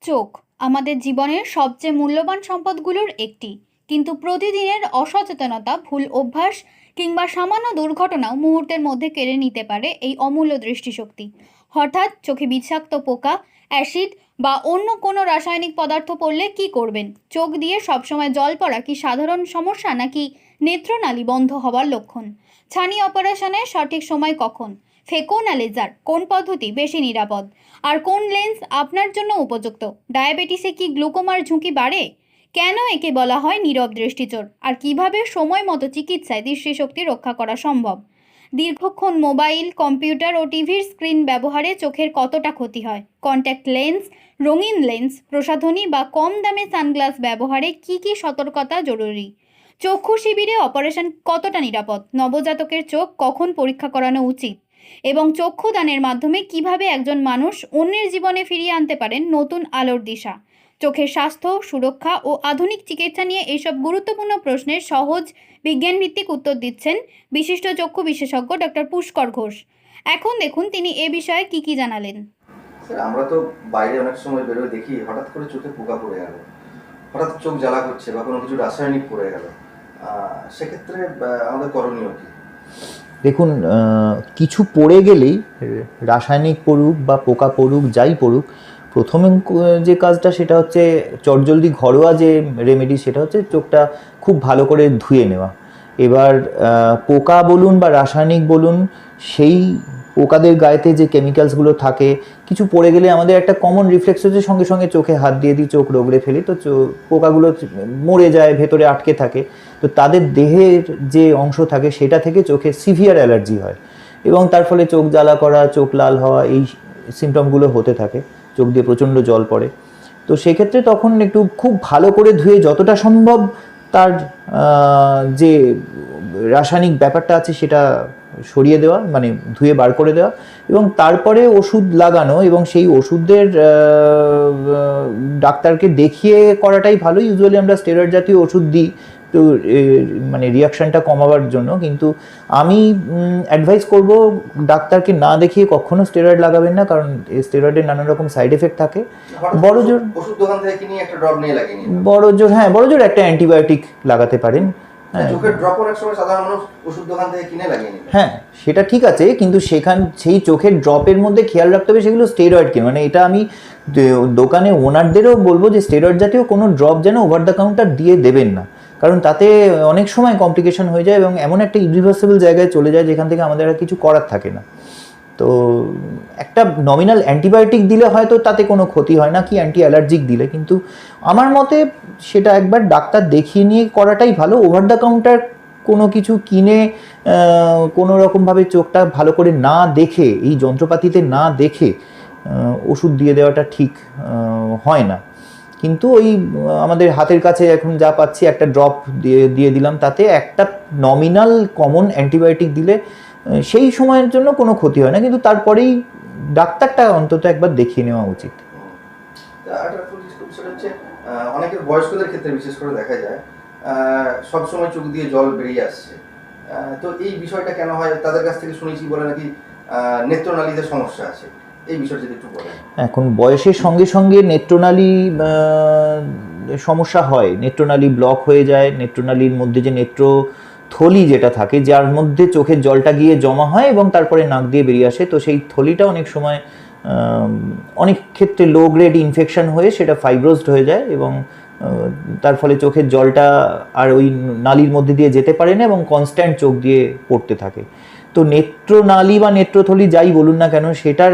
চোখ আমাদের জীবনের সবচেয়ে মূল্যবান সম্পদগুলোর একটি, কিন্তু প্রতিদিনের অসচেতনতা, ভুল অভ্যাস কিংবা সামান্য দুর্ঘটনাও মুহূর্তের মধ্যে কেড়ে নিতে পারে এই অমূল্য দৃষ্টিশক্তি। হঠাৎ চোখে বিষাক্ত পোকা, অ্যাসিড বা অন্য কোনো রাসায়নিক পদার্থ পড়লে কি করবেন? চোখ দিয়ে সবসময় জল পড়া কি সাধারণ সমস্যা, নাকি নেত্রনালী বন্ধ হওয়ার লক্ষণ? ছানি অপারেশনের সঠিক সময় কখন? ফেকো না লেজার, কোন পদ্ধতি বেশি নিরাপদ? আর কোন লেন্স আপনার জন্য উপযুক্ত? ডায়াবেটিসে কি গ্লুকোমার ঝুঁকি বাড়ে? কেন একে বলা হয় নীরব দৃষ্টিচোর? আর কিভাবে সময় মতো চিকিৎসায় দৃষ্টিশক্তি রক্ষা করা সম্ভব? দীর্ঘক্ষণ মোবাইল, কম্পিউটার ও টিভির স্ক্রিন ব্যবহারে চোখের কতটা ক্ষতি হয়? কন্ট্যাক্ট লেন্স, রঙিন লেন্স, প্রসাধনী বা কম দামে সানগ্লাস ব্যবহারে কি কি সতর্কতা জরুরি? চক্ষু শিবিরে অপারেশন কতটা নিরাপদ? নবজাতকের চোখ কখন পরীক্ষা করানো উচিত? এবং চক্ষুদানের মাধ্যমে কিভাবে একজন মানুষ অন্যের জীবনে ফিরিয়ে আনতে পারেন নতুন আলোর দিশা? চোখের স্বাস্থ্য, সুরক্ষা ও আধুনিক চিকিৎসা নিয়ে এইসব গুরুত্বপূর্ণ প্রশ্নের সহজ বিজ্ঞানভিত্তিক উত্তর দিচ্ছেন বিশিষ্ট চক্ষু বিশেষজ্ঞ ডক্টর পুষ্কর ঘোষ। এখন দেখুন তিনি এ বিষয়ে কি জানালেন। স্যার, আমরা তো বাইরে অনেক সময় বেরোয় দেখি হঠাৎ করে চোখে পোকা পড়ে গেল, হঠাৎ চোখ জ্বালা করছে বা কোনো কিছু রাসায়নিক পড়ে গেল, সেক্ষেত্রে আমাদের করণীয় কি? দেখুন, কিছু পড়ে গেলেই রাসায়নিক পড়ুক বা পোকা পড়ুক, যাই পড়ুক, প্রথমে যে কাজটা সেটা হচ্ছে চটজলদি ঘরোয়া যে রেমেডি, সেটা হচ্ছে চোখটা খুব ভালো করে ধুয়ে নেওয়া। এবার পোকা বলুন বা রাসায়নিক বলুন, সেই পোকাদের গায়েতে যে কেমিক্যালসগুলো থাকে, কিছু পড়ে গেলে আমাদের একটা কমন রিফ্লেক্স হচ্ছে সঙ্গে সঙ্গে চোখে হাত দিয়ে দিই, চোখ রগড়ে ফেলি, তো পোকাগুলো মরে যায়, ভেতরে আটকে থাকে। তো তাদের দেহের যে অংশ থাকে সেটা থেকে চোখে সিভিয়ার অ্যালার্জি হয় এবং তার ফলে চোখ জ্বালা করা, চোখ লাল হওয়া, এই সিমটমগুলো হতে থাকে, চোখ দিয়ে প্রচণ্ড জল পড়ে। তো সেক্ষেত্রে তখন একটু খুব ভালো করে ধুয়ে যতটা সম্ভব তার যে রাসায়নিক ব্যাপারটা আছে সেটা সরিয়ে দেওয়া, মানে ধুয়ে বার করে দেওয়া, এবং তারপরে ওষুধ লাগানো, এবং সেই ওষুধের ডাক্তারকে দেখিয়ে করাটাই ভালো। ইউজুয়ালি আমরা স্টেরয়েড জাতীয় ওষুধ দিই তো মানে রিয়াকশানটা কমাবার জন্য, কিন্তু আমি অ্যাডভাইস করব ডাক্তারকে না দেখিয়ে কখনো স্টেরয়েড লাগাবেন না, কারণ স্টেরয়েডের নানান রকম সাইড এফেক্ট থাকে। বড় জোর ওষুধ দোকান থেকে কিনে একটা ড্রপ নিয়ে লাগিয়ে নিন। বড় জোর একটা অ্যান্টিবায়োটিক লাগাতে পারেন। চোখের ড্রপ অনেক সময় সাধারণ মানুষ ওষুধ দোকান থেকে কিনে লাগিয়ে নিন। হ্যাঁ, সেটা ঠিক আছে, কিন্তু সেই চোখের ড্রপের মধ্যে খেয়াল রাখতে হবে সেগুলো স্টেরয়েড কিনা, মানে এটা আমি দোকানে ওনারদেরও বলবো যে স্টেরয়েড জাতীয় কোনো ড্রপ যেন ওভার দ্য কাউন্টার দিয়ে দেবেন না, কারণ তাতে অনেক সময় কমপ্লিকেশন হয়ে যায় এবং এমন একটা ইরিভার্সিবল জায়গায় চলে যায় যেখান থেকে আমাদের আর কিছু করার থাকে না। তো একটা নমিনাল অ্যান্টিবায়োটিক দিলে হয়তো তাতে কোনো ক্ষতি হয় না, কি অ্যান্টি অ্যালার্জিক দিলে, কিন্তু আমার মতে সেটা একবার ডাক্তার দেখিয়ে নিয়ে করাটাই ভালো। ওভার দ্য কাউন্টার কোনো কিছু কিনে কোনো রকমভাবে চোখটা ভালো করে না দেখে, এই যন্ত্রপাতিতে না দেখে ওষুধ দিয়ে দেওয়াটা ঠিক হয় না। কিন্তু ওই আমাদের হাতের কাছে এখন যা পাচ্ছি, একটা ড্রপ দিয়ে দিলাম, তাতে একটা নমিনাল কমন অ্যান্টিবায়োটিক দিলে সেই সময়ের জন্য কোনো ক্ষতি হয় না, কিন্তু তারপরেই ডাক্তারটা অন্তত একবার দেখিয়ে নেওয়া উচিত। অনেকের বয়স্কদের ক্ষেত্রে বিশেষ করে দেখা যায় সবসময় চোখ দিয়ে জল বেরিয়ে আসছে, তো এই বিষয়টা কেন হয়? তাদের কাছ থেকে শুনেছি বলে নাকি নেত্রনালীতে সমস্যা আছে, এই বিষয়টা যদি একটু বলেন। এখন বয়সের সঙ্গে সঙ্গে নেত্রনালী সমস্যা হয়, নেত্রনালী ব্লক হয়ে যায়, নেত্রনালীর মধ্যে যে নেত্রথলি যেটা থাকে, যার মধ্যে চোখের জলটা গিয়ে জমা হয় এবং তারপরে নাক দিয়ে বেরিয়ে আসে, তো সেই থলিটা অনেক সময় অনেক ক্ষেত্রে লো গ্রেড ইনফেকশন হয়ে সেটা ফাইব্রোজড হয়ে যায় এবং তার ফলে চোখের জলটা আর ওই নালীর মধ্যে দিয়ে যেতে পারে না এবং কনস্ট্যান্ট চোখ দিয়ে পড়তে থাকে। তো নেত্রনালী বা নেত্রথলি যাই বলুন না কেন, সেটার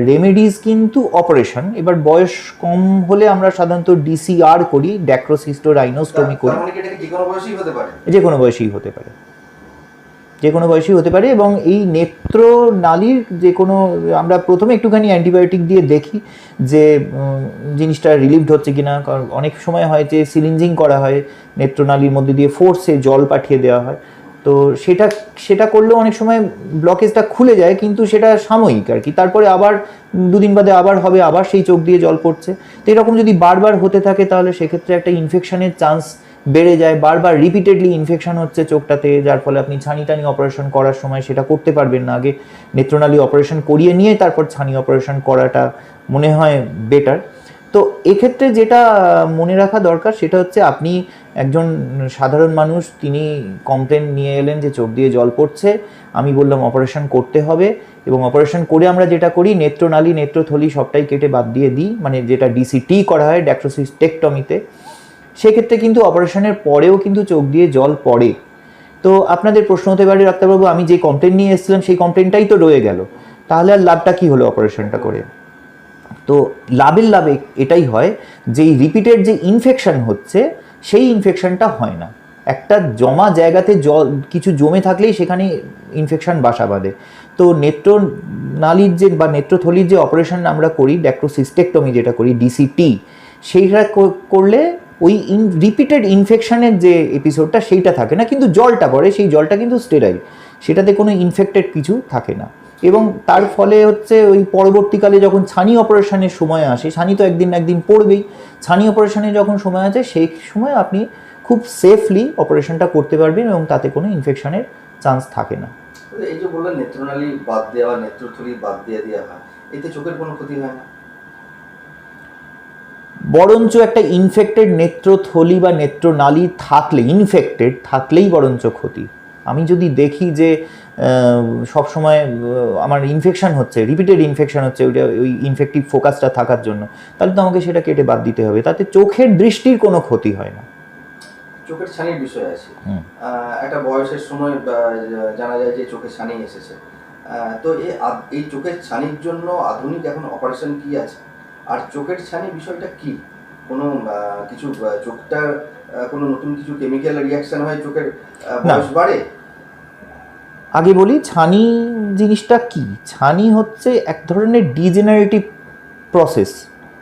রেমেডিস কিন্তু অপারেশন। এবার বয়স কম হলে আমরা সাধারণত ডিসিআর করি, ড্যাক্রোসিস্টোরাইনোস্টমি করি। যে কোনো বয়সেই হতে পারে এবং এই নেত্রনালীর যে কোনো, আমরা প্রথমে একটুখানি অ্যান্টিবায়োটিক দিয়ে দেখি যে জিনিসটা রিলিভড হচ্ছে কিনা, কারণ অনেক সময় হয় যে সিরিঞ্জিং করা হয়, নেত্রনালীর মধ্যে দিয়ে ফোর্সে জল পাঠিয়ে দেওয়া হয়, তো সেটা করলেও অনেক সময় ব্লকেজটা খুলে যায়, কিন্তু সেটা সাময়িক আর কি, তারপরে আবার দুদিন বাদে আবার হবে, আবার সেই চোখ দিয়ে জল পড়ছে। তো এরকম যদি বারবার হতে থাকে তাহলে সেক্ষেত্রে একটা ইনফেকশনের চান্স বেড়ে যায়, বারবার রিপিটেডলি ইনফেকশন হচ্ছে চোখটাতে, যার ফলে আপনি ছানি টানি অপারেশন করার সময় সেটা করতে পারবেন না। আগে নেত্রনালী অপারেশন করিয়ে নিয়ে তারপর ছানি অপারেশন করাটা মনে হয় বেটার। তো এক্ষেত্রে যেটা মনে রাখা দরকার সেটা হচ্ছে, আপনি একজন সাধারণ মানুষ, তিনি কমপ্লেন নিয়ে এলেন যে চোখ দিয়ে জল পড়ছে, আমি বললাম অপারেশন করতে হবে, এবং অপারেশন করে আমরা যেটা করি, নেত্রনালী নেত্রথলি সবটাই কেটে বাদ দিয়ে দিই, মানে যেটা ডিসিটি করা হয় ড্যাক্টোসিস্টেক্টমিতে। সেক্ষেত্রে কিন্তু অপারেশনের পরেও কিন্তু চোখ দিয়ে জল পড়ে। তো আপনাদের প্রশ্ন হতে পারে, ডাক্তারবাবু আমি যে কমপ্লেন নিয়ে এসেছিলাম সেই কমপ্লেনটাই তো রয়ে গেল, তাহলে আর লাভটা কী হলো অপারেশনটা করে? তো লাভের লাভ এটাই হয় যে এই রিপিটেড যে ইনফেকশন হচ্ছে, সেই ইনফেকশনটা হয় না। একটা জমা জায়গাতে জল কিছু জমে থাকলেই সেখানে ইনফেকশন বাসা বাঁধে। তো নেত্রনালীর যে বা নেত্রথলির যে অপারেশন আমরা করি, ড্যাক্টোসিস্টেক্টমি যেটা করি, ডিসিটি, সেইটা করলে ওই রিপিটেড ইনফেকশনের যে এপিসোডটা সেইটা থাকে না, কিন্তু জলটা পড়ে, সেই জলটা কিন্তু স্টেরাইল, সেটাতে কোনো ইনফেক্টেড কিছু থাকে না। এবং তার ফলে হচ্ছে ওই পরবর্তীকালে যখন ছানি অপারেশনের সময় আসে, ছানি তো একদিন না একদিন পড়বেই, ছানি অপারেশনে যখন সময় আছে সেই সময় আপনি খুব সেফলি অপারেশনটা করতে পারবেন এবং তাতে কোনো ইনফেকশনের চান্স থাকে না। এই যে বললেন নেত্রনালী বাদ দেওয়া, নেত্রথলি বাদ দিয়ে দেওয়া হয়, এতে চোখের কোনো ক্ষতি হয় না? বরঞ্চ একটা ইনফেক্টেড নেত্রথলি বা নেত্রনালী থাকলে, ইনফেক্টেড থাকলেই বরঞ্চ ক্ষতি। আমি যদি দেখি যে সব সময় আমার ইনফেকশন হচ্ছে, রিপিটেড ইনফেকশন হচ্ছে, ওইটা ওই ইনফেক্টিভ ফোকাসটা থাকার জন্য, তাহলে তো আমাকে সেটা কেটে বাদ দিতে হবে, তাতে চোখের দৃষ্টির কোনো ক্ষতি হয় না। চোখের ছানির বিষয় আছে, একটা বয়সের সময় জানা যায় যে চোখের ছানি এসেছে, তো এই চোখের ছানির জন্য আধুনিক এখন অপারেশন কি আছে? আর চোখের ছানি বিষয়টা কি? কোনো কিছু চোখটার কোনো নতুন কিছু কেমিক্যাল রিয়াকশন হয়, চোখের বয়স বাড়ে? আগে বলি ছানি জিনিসটা কি। ছানি হচ্ছে এক ধরনের ডিজেনারেটিভ প্রসেস,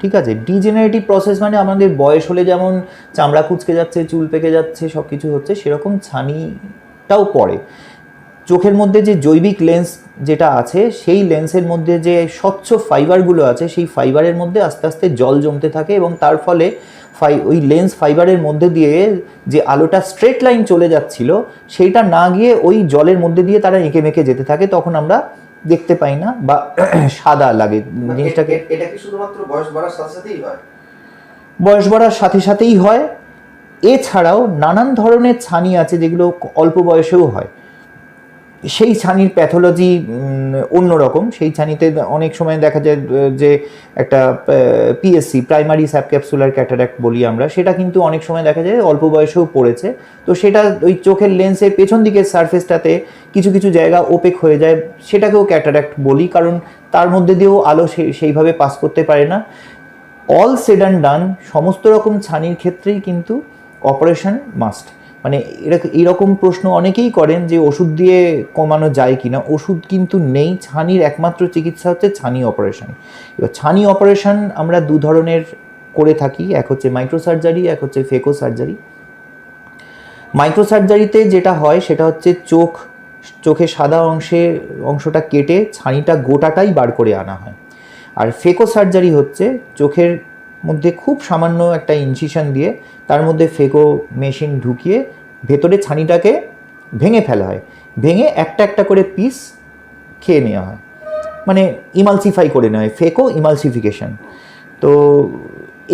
ঠিক আছে? ডিজেনারেটিভ প্রসেস মানে আমাদের বয়স হলে যেমন চামড়া কুঁচকে যাচ্ছে, চুল পেকে যাচ্ছে, সব কিছু হচ্ছে, সেরকম ছানিটাও পড়ে। চোখের মধ্যে যে জৈবিক লেন্স যেটা আছে, সেই লেন্সের মধ্যে যে স্বচ্ছ ফাইবারগুলো আছে, সেই ফাইবারের মধ্যে আস্তে আস্তে জল জমতে থাকে, এবং তার ফলে ওই লেন্স ফাইবারের মধ্যে দিয়ে যে আলোটা স্ট্রেট লাইন চলে যাচ্ছিল, সেইটা না গিয়ে ওই জলের মধ্যে দিয়ে তারা এঁকে মেঁকে যেতে থাকে, তখন আমরা দেখতে পাই না বা সাদা লাগে জিনিসটাকে। এটা কি শুধুমাত্র বয়স বাড়ার সাথে সাথেই হয়? বয়স বাড়ার সাথে সাথেই হয়। এছাড়াও নানান ধরনের ছানি আছে যেগুলো অল্প বয়সেও হয়, সেই ছানির প্যাথোলজি অন্যরকম। সেই ছানিতে অনেক সময় দেখা যায় যে একটা পিএসসি, প্রাইমারি সাবক্যাপসুলার ক্যাটারাক্ট বলি আমরা, সেটা কিন্তু অনেক সময় দেখা যায় অল্প বয়সেও পড়েছে। তো সেটা ওই চোখের লেন্সের পেছন দিকের সারফেসটাতে কিছু কিছু জায়গা ওপেক হয়ে যায়, সেটাকেও ক্যাটারাক্ট বলি, কারণ তার মধ্যে দিয়েও আলো সেইভাবে পাস করতে পারে না। অল সেড অ্যান্ড ডান, সমস্ত রকম ছানির ক্ষেত্রেই কিন্তু অপারেশন মাস্ট। মানে এরকম প্রশ্ন অনেকেই করেন যে ওষুধ দিয়ে কমানো যায় কি না। ওষুধ কিন্তু নেই, ছানির একমাত্র চিকিৎসা হচ্ছে ছানি অপারেশন। এবার ছানি অপারেশন আমরা দু ধরনের করে থাকি, এক হচ্ছে মাইক্রো সার্জারি, এক হচ্ছে ফেকো সার্জারি। মাইক্রো সার্জারিতে যেটা হয় সেটা হচ্ছে চোখে সাদা অংশটা কেটে ছানিটা গোটাটাই বার করে আনা হয়। আর ফেকো সার্জারি হচ্ছে চোখের মধ্যে খুব সামান্য একটা ইনসিশন দিয়ে তার মধ্যে ফেকো মেশিন ঢুকিয়ে ভেতরে ছানিটাকে ভেঙে ফেলা হয়, ভেঙে একটা একটা করে পিস খেয়ে নেওয়া হয়, মানে ইমালসিফাই করে নেওয়া হয়, ফেকো ইমালসিফিকেশন। তো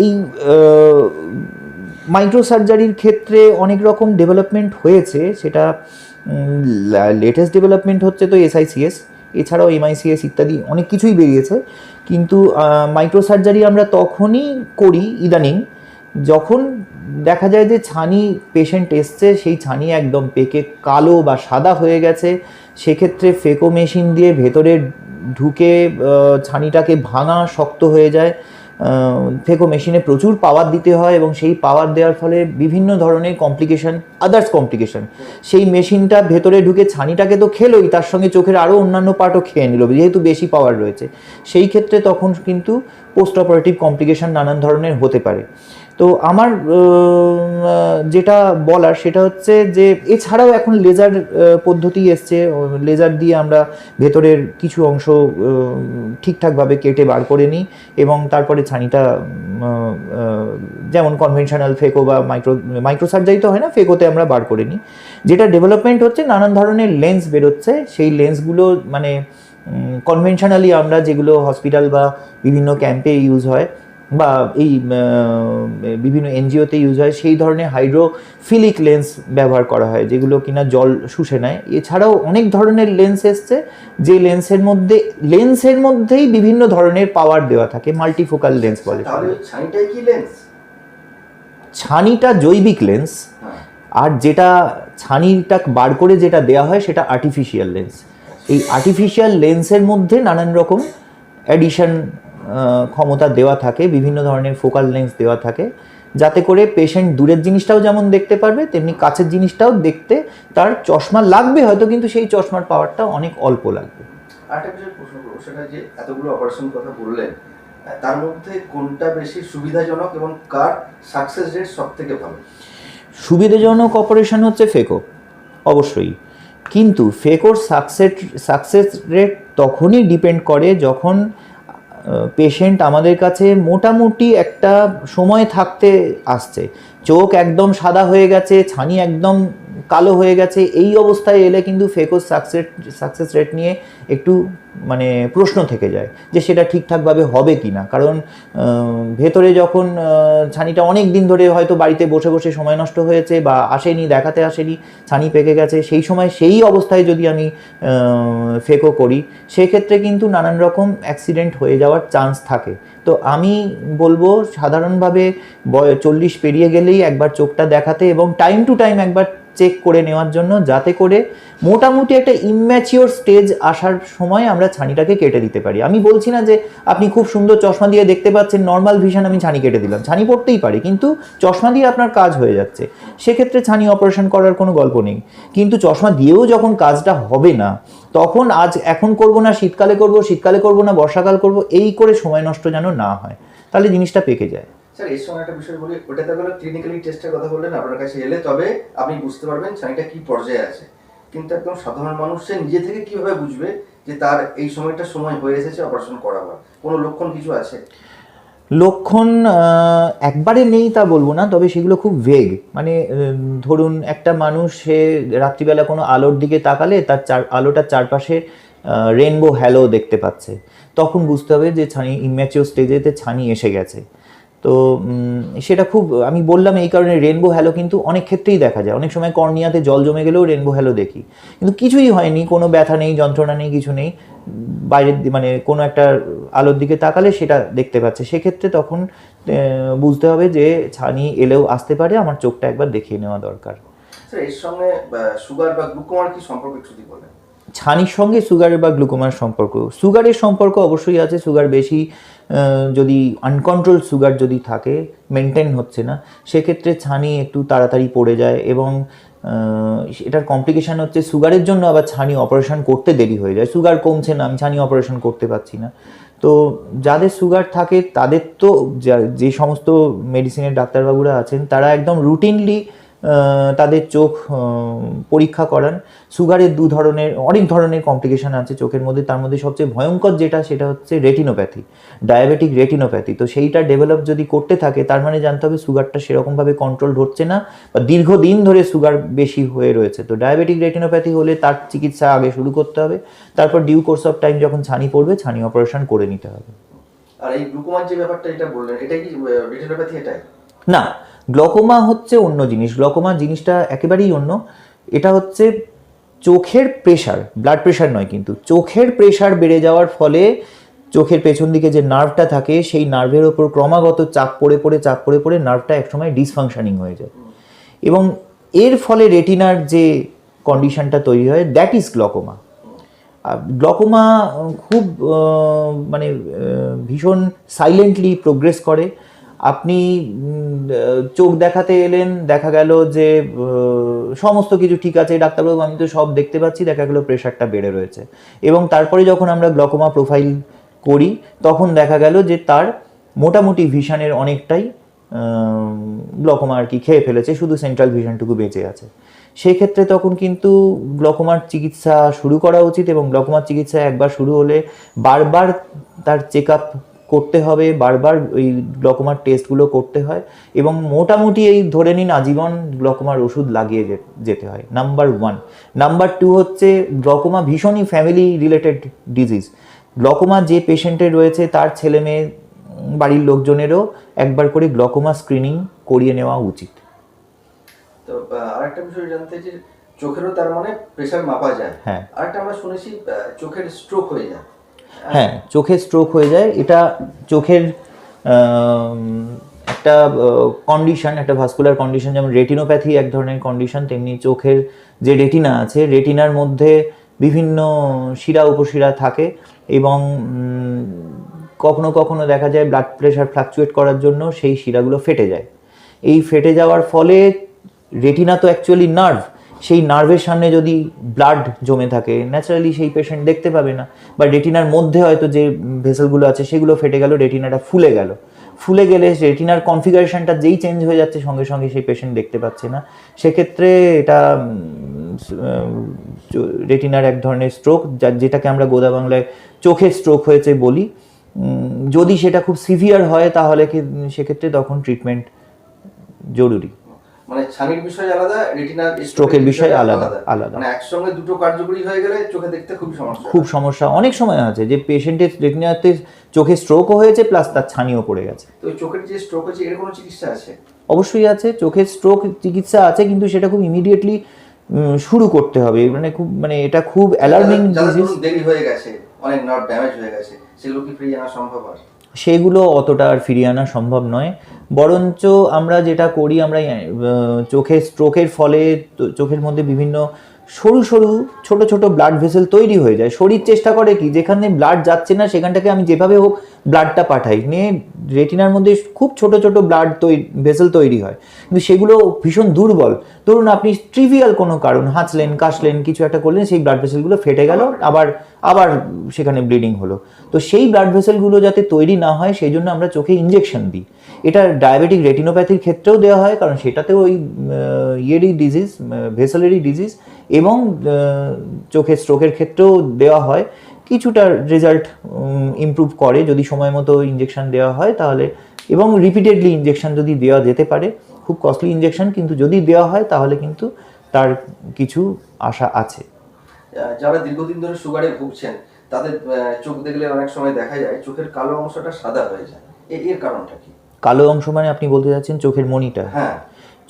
এই মাইক্রো সার্জারির ক্ষেত্রে অনেক রকম ডেভেলপমেন্ট হয়েছে, সেটা লেটেস্ট ডেভেলপমেন্ট হচ্ছে তো SICS, এছাড়াও MICS ইত্যাদি অনেক কিছুই বেরিয়েছে। কিন্তু মাইক্রো সার্জারি আমরা তখনই করি ইদানিং যখন দেখা যায় যে ছানি পেশেন্ট এসছে, সেই ছানি একদম পেকে কালো বা সাদা হয়ে গেছে। সেক্ষেত্রে ফেকো মেশিন দিয়ে ভেতরে ঢুকে ছানিটাকে ভাঙা শক্ত হয়ে যায়। ফেকো মেশিনে প্রচুর পাওয়ার দিতে হয় এবং সেই পাওয়ার দেওয়ার ফলে বিভিন্ন ধরনের কমপ্লিকেশন, আদার্স কমপ্লিকেশন। সেই মেশিনটা ভেতরে ঢুকে ছানিটাকে তো খেলোই, তার সঙ্গে চোখের আরও অন্যান্য পার্টও খেয়ে নিল, যেহেতু বেশি পাওয়ার রয়েছে। সেই ক্ষেত্রে তখন কিন্তু পোস্ট অপারেটিভ কমপ্লিকেশন নানান ধরনের হতে পারে। তো আমার যেটা বলার সেটা হচ্ছে যে এছাড়াও এখন লেজার পদ্ধতি এসছে, লেজার দিয়ে আমরা ভেতরের কিছু অংশ ঠিকঠাকভাবে কেটে বার করে নিই এবং তারপরে ছানিটা যেমন কনভেনশনাল ফেকো বা মাইক্রো সার্জারি তো হয় না, ফেকোতে আমরা বার করে নিই। যেটা ডেভেলপমেন্ট হচ্ছে, নানান ধরনের লেন্স বেরোচ্ছে, সেই লেন্সগুলো মানে কনভেনশনালি আমরা যেগুলো হসপিটাল বা বিভিন্ন ক্যাম্পে ইউজ হয়, বা এই বিভিন্ন এনজিওতে ইউজ হয় সেই ধরনের হাইড্রোফিলিক লেন্স ব্যবহার করা হয়, যেগুলো কিনা জল শুষে নেয়। এছাড়াও অনেক ধরনের লেন্স এসছে, যে লেন্সের মধ্যেই বিভিন্ন ধরনের পাওয়ার দেওয়া থাকে, মাল্টিফোকাল লেন্স বলে। তাহলে ছানিটাই কি লেন্স? ছানিটা জৈবিক লেন্স, আর যেটা ছানিটা বার করে যেটা দেওয়া হয় সেটা আর্টিফিশিয়াল লেন্স। এই আর্টিফিশিয়াল লেন্সের মধ্যে নানান রকম অ্যাডিশন ক্ষমতা দেওয়া থাকে, বিভিন্ন ধরনের ফোকাল লেন্স দেওয়া থাকে, যাতে করে পেশেন্ট দূরের জিনিসটাও যেমন দেখতে পারবে, তেমনি কাছের জিনিসটাও দেখতে তার চশমা লাগবে হয়তো, কিন্তু সেই চশমার পাওয়ারটা অনেক অল্প লাগবে। আরেকটা বিষয় প্রশ্ন করবো, সেটা যে এতগুলো অপারেশন কথা বললেন, তার মধ্যে কোনটা বেশি সুবিধাজনক এবং কার সাকসেস রেট সব থেকে ভালো? সুবিধাজনক অপারেশন হচ্ছে ফেকো, অবশ্যই। কিন্তু ফেকোর সাকসেস রেট তখনই ডিপেন্ড করে যখন পেশেন্ট আমাদের কাছে মোটামুটি একটা সময় থাকতে আসছে, চোখ একদম সাদা হয়ে গেছে, ছানি একদম কালো হয়ে গেছে, এই অবস্থায় এলে কিন্তু ফেকোর সাকসেস রেট নিয়ে একটু মানে প্রশ্ন থেকে যায় যে সেটা ঠিকঠাকভাবে হবে কি না। কারণ ভেতরে যখন ছানিটা অনেক দিন ধরে হয়তো বাড়িতে বসে বসে সময় নষ্ট হয়েছে বা দেখাতে আসেনি, ছানি পেকে গেছে, সেই সময় সেই অবস্থায় যদি আমি ফেকো করি, সেক্ষেত্রে কিন্তু নানান রকম অ্যাক্সিডেন্ট হয়ে যাওয়ার চান্স থাকে। তো আমি বলবো সাধারণভাবে 40 পেরিয়ে গেলেই একবার চোখটা দেখাতে এবং টাইম টু টাইম একবার চেক করে নেওয়ার জন্য, যাতে করে মোটামুটি একটা ইম্যাচিওর স্টেজ আসার সময় আমরা ছানিটাকে কেটে দিতে পারি। আমি বলছি না যে আপনি খুব সুন্দর চশমা দিয়ে দেখতে পাচ্ছেন, নর্মাল ভিশন আমি ছানি কেটে দিলাম, ছানি পড়তেই পারে, কিন্তু চশমা দিয়ে আপনার কাজ হয়ে যাচ্ছে, সেক্ষেত্রে ছানি অপারেশন করার কোনো গল্প নেই। কিন্তু চশমা দিয়েও যখন কাজটা হবে না, তখন এখন করব না শীতকালে করব না বর্ষাকাল করব, এই করে সময় নষ্ট যেন না হয়, তাহলে জিনিসটা পেকে যায়। স্যার, এর সঙ্গে একটা বিষয় বলি, ওটাতে হলো ক্লিনিক্যালি টেস্টের কথা বললেন, আপনার কাছে এলে তবে আপনি বুঝতে পারবেন ছানিটা কি পর্যায়ে আছে। কিন্তু একদম সাধারণ মানুষ সে নিজে থেকে কিভাবে বুঝবে যে তার এই সময় হয়ে এসেছে অপারেশন করাবার? কোনো লক্ষণ কিছু আছে? লক্ষণ একবারে নেই তা বলবো না, তবে সেগুলো খুব ভেগ। মানে ধরুন একটা মানুষ, সে রাত্রিবেলা কোনো আলোর দিকে তাকালে তার আলোটার চারপাশে রেনবো হ্যালো দেখতে পাচ্ছে, তখন বুঝতে হবে যে ছানি ইম্যাচিওর স্টেজেতে ছানি এসে গেছে। তো সেটা খুব, আমি বললাম এই কারণে রেনবো হ্যালো কিন্তু অনেক ক্ষেত্রেই দেখা যায়। অনেক সময় কর্নিয়াতে জল জমে গেলেও রেনবো হ্যালো দেখি, কিন্তু কিছুই হয়নি, কোনো ব্যথা নেই, যন্ত্রণা নেই, কিছু নেই, বাইরের মানে কোনো একটা আলোর দিকে তাকালে সেটা দেখতে পাচ্ছে। সেক্ষেত্রে তখন বুঝতে হবে যে ছানি এলেও আসতে পারে, আমার চোখটা একবার দেখিয়ে নেওয়া দরকার। স্যার, এর সঙ্গে সুগার বা গ্লুকোমার কি সম্পর্ক একটু যদি বলেন? ছানির সঙ্গে সুগারের বা গ্লুকোমার সুগারের সম্পর্ক অবশ্যই আছে। সুগার বেশি, যদি আনকন্ট্রোল সুগার যদি থাকে, মেনটেন হচ্ছে না, সেক্ষেত্রে ছানি একটু তাড়াতাড়ি পড়ে যায় এবং এটার কমপ্লিকেশান হচ্ছে সুগারের জন্য আবার ছানি অপারেশন করতে দেরি হয়ে যায়। সুগার কমছে না, আমি ছানি অপারেশন করতে পারছি না। তো যাদের সুগার থাকে তাদের তো যে সমস্ত মেডিসিনের ডাক্তারবাবুরা আছেন, তারা একদম রুটিনলি তাদের চোখ পরীক্ষা করান। সুগারের অনেক ধরনের কমপ্লিকেশান আছে চোখের মধ্যে, তার মধ্যে সবচেয়ে ভয়ঙ্কর সেটা হচ্ছে রেটিনোপ্যাথি, ডায়াবেটিক রেটিনোপ্যাথি। তো সেইটা ডেভেলপ যদি করতে থাকে, তার মানে জানতে হবে সুগারটা সেরকমভাবে কন্ট্রোল হচ্ছে না বা দীর্ঘদিন ধরে সুগার বেশি হয়ে রয়েছে। তো ডায়াবেটিক রেটিনোপ্যাথি হলে তার চিকিৎসা আগে শুরু করতে হবে, তারপর ডিউ কোর্স অফ টাইম যখন ছানি পড়বে, ছানি অপারেশন করে নিতে হবে। আর এই গ্লুকোমার যে ব্যাপারটা এটা বললেন, এটা কি রেটিনোপ্যাথি? এটাই না, গ্লকোমা হচ্ছে অন্য জিনিস। গ্লকোমা জিনিসটা একেবারেই অন্য। এটা হচ্ছে চোখের প্রেশার, ব্লাড প্রেশার নয়, কিন্তু চোখের প্রেশার বেড়ে যাওয়ার ফলে চোখের পেছন দিকে যে নার্ভটা থাকে, সেই নার্ভের ওপর ক্রমাগত চাপ পড়ে পড়ে নার্ভটা একসময় ডিসফাংশনিং হয়ে যায় এবং এর ফলে রেটিনার যে কন্ডিশনটা তৈরি হয়, দ্যাট ইজ গ্লকোমা। গ্লকোমা খুব মানে ভীষণ সাইলেন্টলি প্রোগ্রেস করে। আপনি চোখ দেখাতে এলেন, দেখা গেল যে সমস্ত কিছু ঠিক আছে, ডাক্তারবাবু আমি তো সব দেখতে পাচ্ছি, দেখা গেল প্রেশারটা বেড়ে রয়েছে। এবং তারপরে যখন আমরা গ্লকোমা প্রোফাইল করি, তখন দেখা গেল যে তার মোটামুটি ভিশনের অনেকটাই গ্লকোমা আর কি খেয়ে ফেলেছে, শুধু সেন্ট্রাল ভিশনটুকু বেঁচে আছে। সেক্ষেত্রে তখন কিন্তু গ্লকোমার চিকিৎসা শুরু করা উচিত এবং গ্লকোমার চিকিৎসা একবার শুরু হলে বারবার তার চেক আপ করতে হবে, বারবার ওই গ্লকোমার টেস্টগুলো করতে হয় এবং মোটামুটি এই ধরে নিন আজীবন গ্লকোমার ওষুধ লাগিয়ে যেতে হয়, নাম্বার 1। নাম্বার 2 হচ্ছে গ্লকোমা ভীষণই ফ্যামিলি রিলেটেড ডিজিজ। গ্লকোমা যে পেশেন্টের রয়েছে, তার ছেলে মেয়ে বাড়ির লোকজনেরও একবার করে গ্লকোমা স্ক্রিনিং করিয়ে নেওয়া উচিত। তো আরেকটা বিষয় জানতে যে চোখেরও তার মানে প্রেশার মাপা যায়। হ্যাঁ। আরেকটা আমরা শুনেছি চোখের স্ট্রোক হয়ে যায়। হ্যাঁ, চোখের স্ট্রোক হয়ে যায়, এটা চোখের একটা কন্ডিশন, একটা ভাস্কুলার কন্ডিশন। যেমন রেটিনোপ্যাথি এক ধরনের কন্ডিশন, তেমনি চোখের যে রেটিনা আছে, রেটিনার মধ্যে বিভিন্ন শিরা উপশিরা থাকে এবং কখনো কখনো দেখা যায় ব্লাড প্রেশার ফ্লাকচুয়েট করার জন্য সেই শিরাগুলো ফেটে যায়। এই ফেটে যাওয়ার ফলে রেটিনা তো অ্যাকচুয়ালি নার্ভ, সেই নার্ভের সামনে যদি ব্লাড জমে থাকে ন্যাচারালি সেই পেশেন্ট দেখতে পাবে না, বা রেটিনার মধ্যে হয়তো যে ভেসেলগুলো আছে সেগুলো ফেটে গেল, রেটিনাটা ফুলে গেল। ফুলে গেলে রেটিনার কনফিগারেশনটা যেই চেঞ্জ হয়ে যাচ্ছে সঙ্গে সঙ্গে সেই পেশেন্ট দেখতে পাচ্ছে না। সেক্ষেত্রে এটা রেটিনার এক ধরনের স্ট্রোক, যেটাকে আমরা গোদা বাংলায় চোখের স্ট্রোক হয়েছে বলি। যদি সেটা খুব সিভিয়ার হয় তাহলে সেক্ষেত্রে তখন ট্রিটমেন্ট জরুরি। মানে ছানির বিষয় আলাদা, রেটিনার স্ট্রোকের বিষয় আলাদা আলাদা। মানে একসঙ্গে দুটো কার্যকরী হয়ে গেলে চোখে দেখতে খুব সমস্যা। অনেক সময় আছে যে পেশেন্টের রেটিনাতে চোখে স্ট্রোকও হয়েছে প্লাস তার ছানিও পড়ে গেছে। তো চোখের যে স্ট্রোক হয়েছে এর কোনো চিকিৎসা আছে? অবশ্যই আছে, চোখের স্ট্রোক চিকিৎসা আছে, কিন্তু সেটা খুব ইমিডিয়েটলি শুরু করতে হবে। এটা খুব অ্যালার্মিং ডিজিজ। দেরি হয়ে গেছে, অনেক নার্ভ ড্যামেজ হয়ে গেছে, সেগুলো কি ফিরিয়ে আনা সম্ভব? সেগুলো অতটা আর ফিরিয়ে আনা সম্ভব নয়। বরঞ্চ আমরা যেটা করি, আমরা চোখের স্ট্রোকের ফলে চোখের মধ্যে বিভিন্ন সরু সরু ছোট ছোট ব্লাড ভেসেল তৈরি হয়ে যায়। শরীর চেষ্টা করে কি, যেখানে ব্লাড যাচ্ছে না সেখানটাকে আমি যেভাবে হোক ব্লাডটা পাঠাই, নিয়ে রেটিনার মধ্যে খুব ছোট ছোট ব্লাড ভেসেল তৈরি হয়, কিন্তু সেগুলো ভীষণ দুর্বল। ধরুন আপনি ট্রিভিয়াল কোনো কারণ, হাঁচলেন, কাশলেন, কিছু একটা করলেন, সেই ব্লাড ভেসেলগুলো ফেটে গেল, আবার সেখানে ব্লিডিং হলো। তো সেই ব্লাড ভেসেলগুলো যাতে তৈরি না হয় সেই জন্য আমরা চোখে ইঞ্জেকশন দিই। এটা ডায়াবেটিক রেটিনোপ্যাথির ক্ষেত্রেও দেওয়া হয়, কারণ সেটাতেও ওই ইয়েরই ডিজিজ, ভেসেলেরই ডিজিজ, এবং চোখের স্ট্রোকের ক্ষেত্রেও দেওয়া হয়। কিছুটা রেজাল্ট ইমপ্রুভ করে যদি সময় মতো ইঞ্জেকশন দেওয়া হয় তাহলে, এবং রিপিটেডলি ইঞ্জেকশন যদি দেওয়া যেতে পারে, খুব কস্টলি ইঞ্জেকশন, কিন্তু যদি দেওয়া হয় তাহলে কিন্তু তার কিছু আশা আছে। যারা দীর্ঘদিন ধরে সুগারে ভুগছেন তাদের চোখ দেখলে অনেক সময় দেখা যায় চোখের কালো অংশটা সাদা হয়ে যায়, এর কারণটা কি? কালো অংশ মানে আপনি বলতে চাচ্ছেন চোখের মণিটা? হ্যাঁ,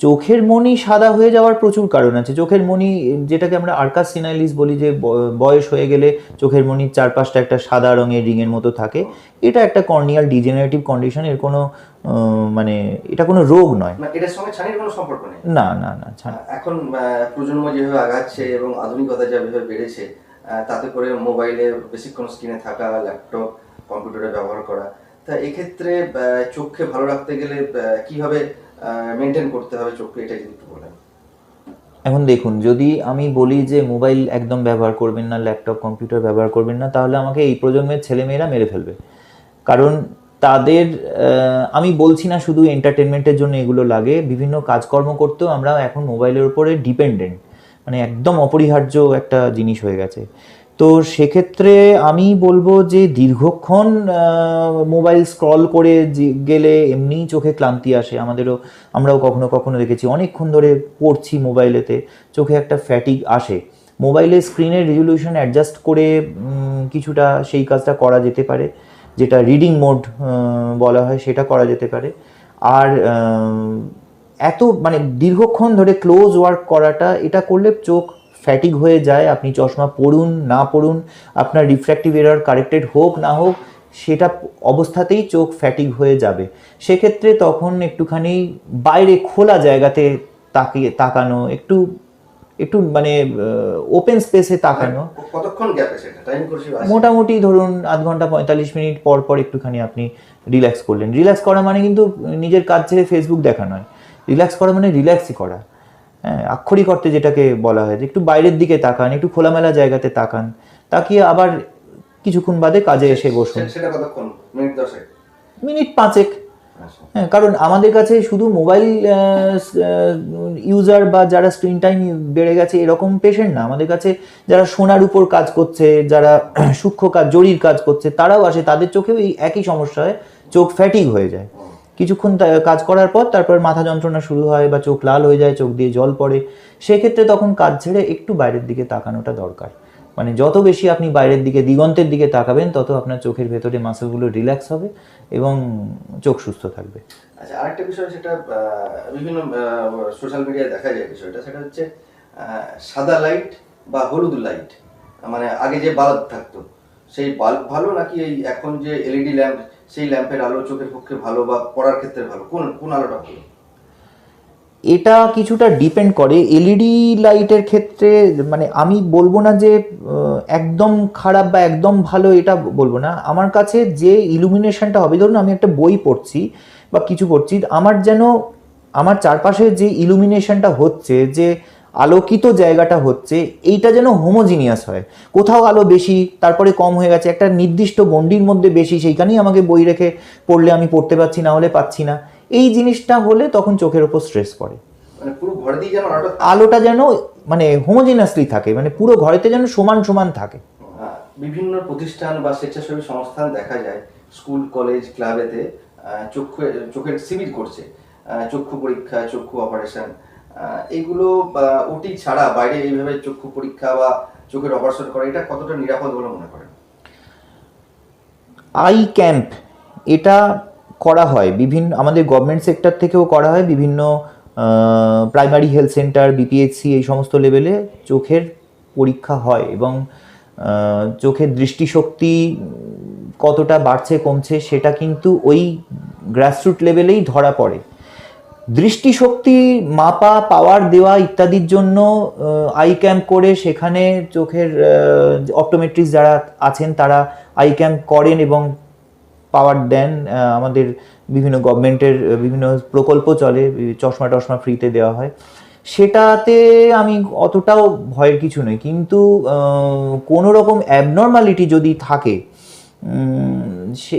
চোখের মণি সাদা হয়ে যাওয়ার প্রচুর কারণ আছে। চোখের মণি, যেটাকে আমরা আর্কাস সিনাইলিস বলি, যে বয়স হয়ে গেলে চোখের মণির চারপাশটা একটা সাদা রঙের রিংয়ের মতো থাকে, এটা একটা কর্নিয়াল ডিজেনারেটিভ কন্ডিশন। এর কোনো এটা কোনো রোগ নয়। এটার সঙ্গে ছানির কোনো সম্পর্ক নেই? না। এখন প্রজন্ম যেভাবে আগাচ্ছে এবং আধুনিকতা যেভাবে বেড়েছে, তাতে করে মোবাইলে বেশিক্ষণ স্ক্রিনে থাকা, ল্যাপটপ, কম্পিউটারে ব্যবহার করা, তা এক্ষেত্রে চোখকে ভালো রাখতে গেলে কিভাবে মেনটেন করতে হবে চোখকে, এটা যদি একটু বলেন। এখন দেখুন, যদি আমি বলি যে মোবাইল একদম ব্যবহার করবেন না, ল্যাপটপ কম্পিউটার ব্যবহার করবেন না, তাহলে আমাকে এই প্রজন্মের ছেলেমেয়েরা মেরে ফেলবে। কারণ তাদের, আমি বলছি না শুধু এন্টারটেনমেন্টের জন্য এগুলো লাগে, বিভিন্ন কাজকর্ম করতেও আমরা এখন মোবাইলের উপরে ডিপেন্ডেন্ট, একদম অপরিহার্য একটা জিনিস হয়ে গেছে। তো সেক্ষেত্রে আমি বলবো যে দীর্ঘক্ষণ মোবাইল স্ক্রল করে গেলে এমনিই চোখে ক্লান্তি আসে। আমরাও কখনো কখনো দেখেছি অনেকক্ষণ ধরে পড়ছি মোবাইলেতে, চোখে একটা ফ্যাটিগ আসে। মোবাইলের স্ক্রিনের রেজলিউশন অ্যাডজাস্ট করে কিছুটা সেই কাজটা করা যেতে পারে, যেটা রিডিং মোড বলা হয়, সেটা করা যেতে পারে। আর এত দীর্ঘক্ষণ ধরে ক্লোজ ওয়ার্ক করাটা, এটা করলে চোখ ফ্যাটিগ হয়ে যায়। আপনি চশমা পরুন না পরুন, আপনার রিফ্র্যাক্টিভ এরর কারেক্টেড হোক না হোক, সেটা অবস্থাতেই চোখ ফ্যাটিগ হয়ে যাবে। সেক্ষেত্রে তখন একটুখানি বাইরে খোলা জায়গাতে তাকানো, একটু ওপেন স্পেসে তাকানো। কতক্ষণ গ্যাপে সেটা টাইম করছি? মোটামুটি ধরুন আধ ঘন্টা 45 মিনিট পর পর একটুখানি আপনি রিল্যাক্স করলেন। রিল্যাক্স করা মানে কিন্তু নিজের কাজ ছেড়ে ফেসবুক দেখা নয়। রিল্যাক্স করা মানে রিল্যাক্সই করা। হ্যাঁ, আক্ষরিক অর্থে যেটাকে বলা হয় যে একটু বাইরের দিকে তাকান, একটু খোলামেলা জায়গাতে তাকান, তাকিয়ে আবার কিছুক্ষণ বাদে কাজে এসে বসুন। সেটা কতক্ষণ? মিনিট 10? মিনিট 5। হ্যাঁ, কারণ আমাদের কাছে শুধু মোবাইল ইউজার বা যারা স্ক্রিন টাইম বেড়ে গেছে এরকম পেশেন্ট না, আমাদের কাছে যারা সোনার উপর কাজ করছে, যারা সূক্ষ্ম কাজ, জরির কাজ করছে, তারাও আসে। তাদের চোখেও এই একই সমস্যা হয়, চোখ ফ্যাটিগ হয়ে যায়। কিছুক্ষণ কাজ করার পর তারপর মাথা যন্ত্রণা শুরু হয় বা চোখ লাল হয়ে যায়, চোখ দিয়ে জল পড়ে। সেক্ষেত্রে তখন কাজ ছেড়ে একটু বাইরের দিকে তাকানোটা দরকার। মানে যত বেশি আপনি বাইরের দিকে দিগন্তের দিকে তাকাবেন তত আপনার চোখের ভেতরে মাসেলগুলো রিল্যাক্স হবে এবং চোখ সুস্থ থাকবে। আচ্ছা, আরেকটা বিষয়, সেটা বিভিন্ন সোশ্যাল মিডিয়ায় দেখা যায় বিষয়টা, সেটা হচ্ছে সাদা লাইট বা হলুদ লাইট, মানে আগে যে বাল্ব থাকতো সেই বাল্ব ভালো, নাকি এই এখন যে এলইডি ল্যাম্প সেই ল্যাম্পের আলো চোখের পক্ষে ভালো বা পড়ার ক্ষেত্রে ভালো, কোন আলোটা ভালো? এটা কিছুটা ডিপেন্ড করে। এলইডি লাইটের ক্ষেত্রে মানে আমি বলবো না যে একদম খারাপ বা একদম ভালো, এটা বলবো না। আমার কাছে যে ইলুমিনেশনটা হবে, ধরুন আমি একটা বই পড়ছি বা কিছু পড়ছি, আমার যেন আমার চারপাশে যে ইলুমিনেশনটা হচ্ছে, যে আলোকিত জায়গাটা হচ্ছে, এইটা যেন হোমোজিনিয়াস হয়। কোথাও আলো বেশি, তারপরে কম হয়ে গেছে, একটা নির্দিষ্ট গণ্ডির মধ্যে বেশি, সেইখানেই আমাকে বই রেখে পড়লে আমি পড়তে পারছি, না হলে পাচ্ছি না। এই জিনিসটা হলে তখন চোখের ওপর স্ট্রেস পড়ে। মানে পুরো ঘর দিয়ে যেন আলোটা যেন মানে হোমোজিনাসলি থাকে, মানে পুরো ঘরেতে যেন সমান সমান থাকে। বিভিন্ন প্রতিষ্ঠান বা স্বেচ্ছাসেবী সংস্থান দেখা যায় স্কুল, কলেজ, ক্লাবেতে চোখের শিবির করছে, চক্ষু পরীক্ষা, চক্ষু অপারেশন, এইগুলো ওটি ছাড়া বাইরে এইভাবে চক্ষু পরীক্ষা বা চোখের অপারেশন করা, এটা কতটা নিরাপদ বলে মনে করেন? আই ক্যাম্প এটা করা হয় বিভিন্ন, আমাদের গভর্নমেন্ট সেক্টর থেকেও করা হয়, বিভিন্ন প্রাইমারি হেলথ সেন্টার, বিপিএইচসি, এই সমস্ত লেভেলে চোখের পরীক্ষা হয় এবং চোখের দৃষ্টিশক্তি কতটা বাড়ছে কমছে সেটা কিন্তু ওই গ্রাসরুট লেভেলেই ধরা পড়ে। দৃষ্টিশক্তি মাপা, পাওয়ার দেওয়া ইত্যাদির জন্য আই ক্যাম্প করে সেখানে চোখের অপটোমেট্রিস্ট যারা আছেন তারা আই ক্যাম্প করেন এবং পাওয়ার দেন। আমাদের বিভিন্ন গভর্নমেন্টের বিভিন্ন প্রকল্প চলে, চশমা টশমা ফ্রিতে দেওয়া হয়, সেটাতে আমি অতটাও ভয়ের কিছু নই। কিন্তু কোনো রকম অ্যাবনর্মালিটি যদি থাকে, সে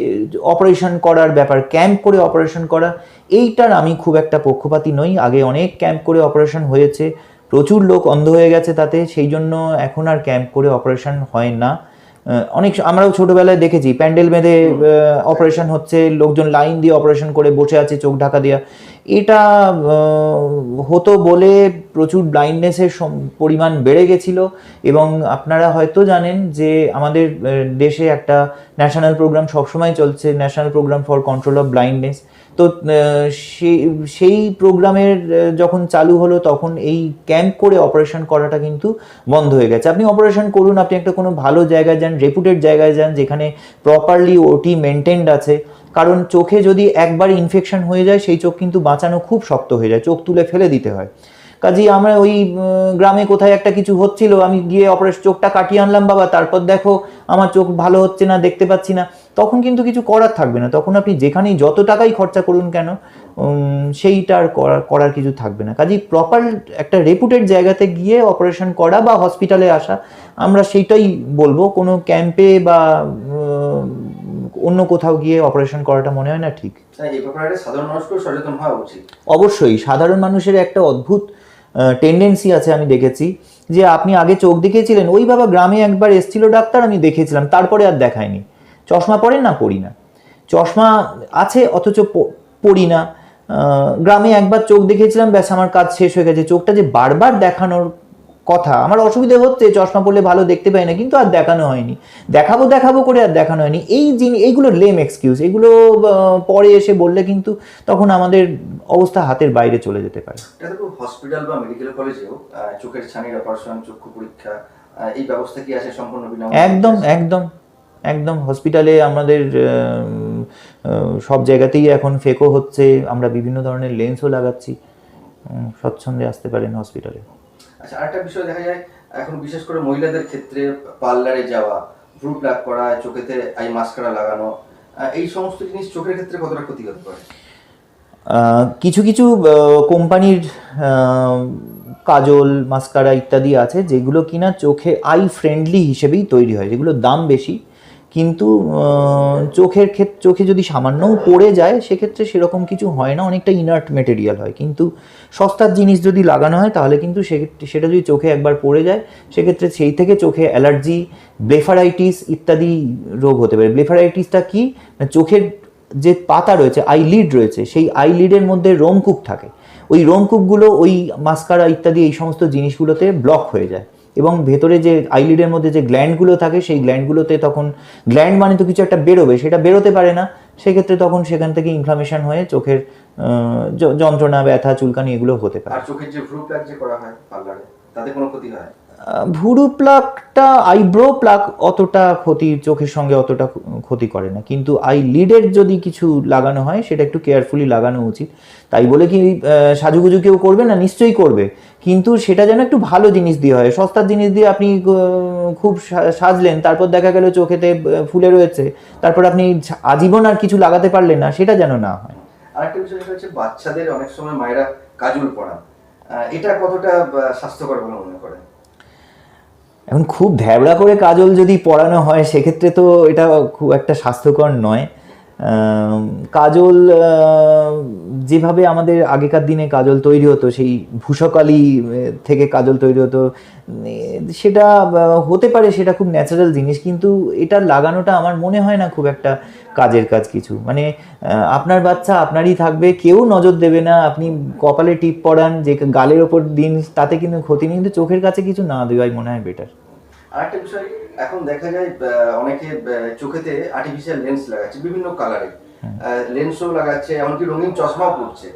অপারেশন করার ব্যাপার, ক্যাম্প করে অপারেশন করা, এইটার আমি খুব একটা পক্ষপাতী নই। আগে অনেক ক্যাম্প করে অপারেশন হয়েছে, প্রচুর লোক অন্ধ হয়ে গেছে তাতে, সেই জন্য এখন আর ক্যাম্প করে অপারেশন হয় না। অনেক আমরাও ছোটবেলায় দেখেছি প্যান্ডেল বেঁধে অপারেশন হচ্ছে, লোকজন লাইন দিয়ে অপারেশন করে বসে আছে চোখ ঢাকা দেওয়া। এটা হতো বলে প্রচুর ব্লাইন্ডনেসের পরিমাণ বেড়ে গেছিল। এবং আপনারা হয়তো জানেন যে আমাদের দেশে একটা ন্যাশনাল প্রোগ্রাম সবসময় চলছে, national programme for control of blindness. তো সেই প্রোগ্রামের যখন চালু হলো তখন এই ক্যাম্প করে অপারেশন করাটা কিন্তু বন্ধ হয়ে গেছে। আপনি অপারেশন করুন, আপনি একটা কোনো ভালো জায়গায় যান, রেপুটেড জায়গায় যান, যেখানে প্রপারলি ওটি মেনটেন্ড আছে। কারণ চোখে যদি একবার ইনফেকশন হয়ে যায় সেই চোখ কিন্তু বাঁচানো খুব শক্ত হয়ে যায়, চোখ তুলে ফেলে দিতে হয়। কাজেই আমরা ওই গ্রামে কোথায় একটা কিছু হচ্ছিল, আমি গিয়ে অপারেশন চোখটা কাটিয়ে আনলাম বাবা, তারপর দেখো আমার চোখ ভালো হচ্ছে না, দেখতে পাচ্ছি না, তখন কিন্তু কিছু করার থাকবে না। তখন আপনি যেখানেই যত টাকাই খরচা করুন কেন সেইটা আর করার কিছু থাকবে না। কাজেই প্রপার একটা রেপুটেড জায়গাতে গিয়ে অপারেশন করা বা হসপিটালে আসা, আমরা সেইটাই বলবো। কোনো ক্যাম্পে বা অন্য কোথাও গিয়ে অপারেশন করাটা মনে হয় না ঠিক। এই ব্যাপারে সাধারণ মানুষকেও সচেতন হওয়া উচিত। অবশ্যই সাধারণ মানুষের একটা অদ্ভুত টেন্ডেন্সি আছে, আমি দেখেছি যে আপনি আগে চোখ দেখিয়েছিলেন, ওই বাবা গ্রামে একবার এসেছিল ডাক্তার, আমি দেখিয়েছিলাম, তারপরে আর দেখায়নি। চশমা পরেন না? পরি না। চশমা আছে অথচ পরি না। গ্রামে একবার চোখ দেখিয়েছিলাম, ব্যাস আমার কাজ শেষ হয়ে গেছে। চোখটা যে বারবার দেখানোর কথা, আমার অসুবিধা হচ্ছে, চশমা পরলে ভালো দেখতে পাই না, কিন্তু আর দেখানো হয়নি। দেখাবো করে আর দেখানো হয়নি। এইগুলো লেম এক্সকিউজ, এগুলো পরে এসে বললে কিন্তু তখন আমাদের অবস্থা হাতের বাইরে চলে যেতে পারে। হসপিটাল বা মেডিকেল কলেজেও চোখের ছানির অপারেশন, চক্ষু পরীক্ষা, এই ব্যবস্থা কি আছে সম্পূর্ণ বিনামূল্যে? একদম হসপিটালে আমাদের সব জায়গাতেই এখন ফেকো হচ্ছে, আমরা বিভিন্ন ধরনের লেন্সও লাগাচ্ছি, স্বচ্ছন্দে আসতে পারেন হসপিটালে। আচ্ছা, আরেকটা বিষয় দেখা যায় এখন বিশেষ করে মহিলাদের ক্ষেত্রে, পার্লারে যাওয়া, ভ্রু প্লাক করা, চোখেতে আই মাস্কারা লাগানো, এই সমস্ত জিনিস চোখের ক্ষেত্রে কতটা ক্ষতি হতে পারে? কিছু কিছু কোম্পানির কাজল, মাস্কারা ইত্যাদি আছে যেগুলো কিনা চোখে আই ফ্রেন্ডলি হিসেবেই তৈরি হয়, যেগুলো দাম বেশি, কিন্তু চোখে যদি সামান্যও পড়ে যায় সেক্ষেত্রে সেরকম কিছু হয় না, অনেকটা ইনার্ট মেটেরিয়াল হয়। কিন্তু সস্তার জিনিস যদি লাগানো হয় তাহলে কিন্তু সেটা যদি চোখে একবার পড়ে যায় সেক্ষেত্রে সেই থেকে চোখে অ্যালার্জি, ব্লেফারাইটিস ইত্যাদি রোগ হতে পারে। ব্লেফারাইটিসটা কি? চোখের যে পাতা রয়েছে, আইলিড রয়েছে, সেই আইলিডের মধ্যে রোমকূপ থাকে, ওই রোমকূপগুলো ওই মাস্কারা ইত্যাদি এই সমস্ত জিনিসগুলোতে ব্লক হয়ে যায়, এবং ভেতরে যে আইলিডের মধ্যে যে গ্ল্যান্ডগুলো থাকে সেই গ্ল্যান্ডগুলোতে তখন গ্ল্যান্ড মানে তো কিছু একটা বেরোবে, সেটা বেরোতে পারে না, সেক্ষেত্রে তখন সেখান থেকে ইনফ্লামেশন হয়ে চোখের যন্ত্রণা, ব্যথা, চুলকানি এগুলো হতে পারে। আর চোখের যে ভ্রু প্লাক যে করা হয় পার্লারে, তাতে কোনো ক্ষতি হয়? ভুরু প্লাকটা, আইব্রো প্লাক অতটা ক্ষতি চোখের সঙ্গে অতটা ক্ষতি করে না, কিন্তু আই লিডের যদি কিছু লাগানো হয় সেটা একটু কেয়ারফুলি লাগানো উচিত। তাই বলে কি সাজুগুজু কেউ করবে না? নিশ্চয়ই করবে, কিন্তু সেটা যেন একটু ভালো জিনিস দিয়ে হয়। সস্তার জিনিস দিয়ে আপনি খুব সাজলেন, তারপর দেখা গেল চোখেতে ফুলে রয়েছে, তারপর আপনি আজীবন আর কিছু লাগাতে পারলেন না, সেটা যেন না হয়। আরেকটা বিষয় যেটা হচ্ছে, বাচ্চাদের অনেক সময় মায়েরা কাজল পরান, এটা কতটা স্বাস্থ্যকর বলে মনে করেন? এখন খুব ধ্যাবড়া করে কাজল যদি পরানো হয় সেক্ষেত্রে তো এটা খুব একটা স্বাস্থ্যকর নয়। কাজল যেভাবে আমাদের আগেকার দিনে কাজল তৈরি হতো, সেই ভূষকালি থেকে কাজল তৈরি হতো, সেটা হতে পারে, সেটা খুব ন্যাচারাল জিনিস, কিন্তু এটা লাগানোটা আমার মনে হয় না খুব একটা কাজের কাজ কিছু। মানে আপনার বাচ্চা আপনারই থাকবে, কেউ নজর দেবে না, আপনি কপালে টিপ পরান, যে গালের ওপর দিন, তাতে কিন্তু ক্ষতি নেই, কিন্তু চোখের কাছে কিছু না দেওয়াই মনে হয় বেটার। আরেকটা বিষয়, এখন দেখা যায় অনেকে চোখেতে আর্টিফিশিয়াল লেন্স লাগাচ্ছে বিভিন্ন কালারে, লেন্সও লাগাচ্ছে, এমনকি রঙিন চশমাও পড়ছে,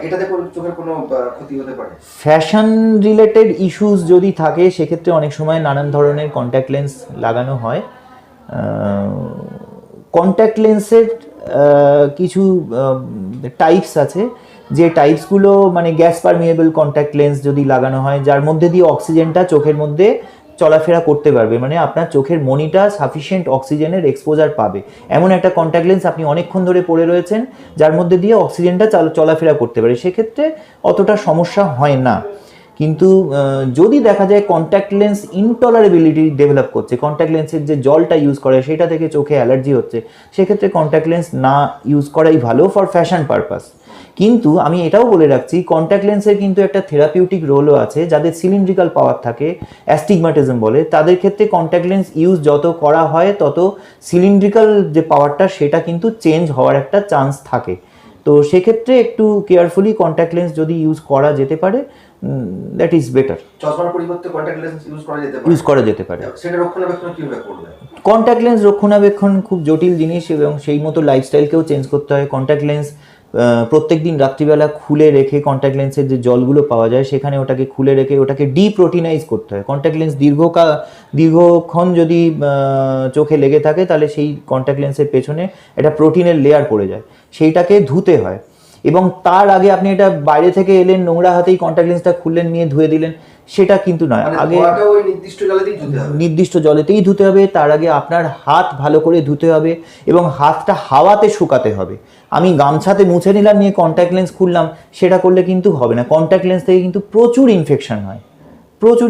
এটাতে করে চোখের কোনো ক্ষতি হতে পারে? ফ্যাশন রিলেটেড ইস্যুস যদি থাকে সেক্ষেত্রে অনেক সময় নানান ধরনের কন্ট্যাক্ট লেন্স লাগানো হয়। কন্ট্যাক্ট লেন্সের কিছু টাইপস আছে, যে টাইপসগুলো মানে গ্যাস পারমিয়েবল কন্ট্যাক্ট লেন্স যদি লাগানো হয়, যার মধ্যে দিয়ে অক্সিজেনটা চোখের মধ্যে চলাফেরা করতে পারবে, মানে আপনার চোখের মনিটা সাফিসিয়েন্ট অক্সিজেনের এক্সপোজার পাবে, এমন একটা কন্ট্যাক্ট লেন্স আপনি অনেকক্ষণ ধরে পরে রয়েছেন, যার মধ্যে দিয়ে অক্সিজেনটা চলাফেরা করতে পারে, সেক্ষেত্রে অতটা সমস্যা হয় না। কিন্তু যদি দেখা যায় কন্ট্যাক্ট লেন্স ইনটলারেবিলিটি ডেভেলপ করছে, কন্ট্যাক্ট লেন্সের যে জলটা ইউজ করে সেটা থেকে চোখে অ্যালার্জি হচ্ছে, সেক্ষেত্রে কন্ট্যাক্ট লেন্স না ইউজ করাই ভালো ফর ফ্যাশন পারপাস। কিন্তু আমি এটাও বলে রাখছি, কন্ট্যাক্ট লেন্সের কিন্তু একটা থেরাপিউটিক রোলও আছে। যাদের সিলিন্ড্রিক্যাল পাওয়ার থাকে, অ্যাস্টিগম্যাটিজম বলে, তাদের ক্ষেত্রে কন্ট্যাক্ট লেন্স ইউজ যত করা হয় তত সিলিন্ড্রিক্যাল যে পাওয়ারটা সেটা কিন্তু চেঞ্জ হওয়ার একটা চান্স থাকে। তো সেক্ষেত্রে একটু কেয়ারফুলি কন্ট্যাক্ট লেন্স যদি ইউজ করা যেতে পারে, দ্যাট ইজ বেটার। চশমার পরিবর্তে কন্ট্যাক্ট লেন্স ইউজ করা যেতে পারে? ইউজ করা যেতে পারে। সেটা রক্ষণাবেক্ষণ কিভাবে করবে? কন্ট্যাক্ট লেন্স রক্ষণাবেক্ষণ খুব জটিল জিনিস, এবং সেই মতো লাইফস্টাইলকেও চেঞ্জ করতে হয়। কন্ট্যাক্ট লেন্স প্রত্যেক দিন রাত্রিবেলা খুলে রেখে, কন্ট্যাক্ট লেন্সের যে জলগুলো পাওয়া যায় সেখানে ওটাকে খুলে রেখে ওটাকে ডিপ্রোটিনাইজ করতে হয়। কন্ট্যাক্ট লেন্স দীর্ঘক্ষণ যদি চোখে লেগে থাকে তাহলে সেই কন্ট্যাক্ট লেন্সের পেছনে একটা প্রোটিনের লেয়ার পড়ে যায়, সেইটাকে ধুতে হয়। এবং তার আগে আপনি এটা বাইরে থেকে এলেন, নোংরা হাতেই কন্ট্যাক্ট লেন্সটা খুললেন, নিয়ে ধুয়ে দিলেন, সেটা কিন্তু নয়। আগে নির্দিষ্ট জলেতেই ধুতে হবে। তার আগে আপনার হাত ভালো করে ধুতে হবে এবং হাতটা হাওয়াতে শুকাতে হবে। আমি গামছাতে মুছে নিলাম, নিয়ে কন্ট্যাক্ট লেন্স খুললাম, সেটা করলে কিন্তু হবে না। কন্ট্যাক্ট লেন্স থেকে কিন্তু প্রচুর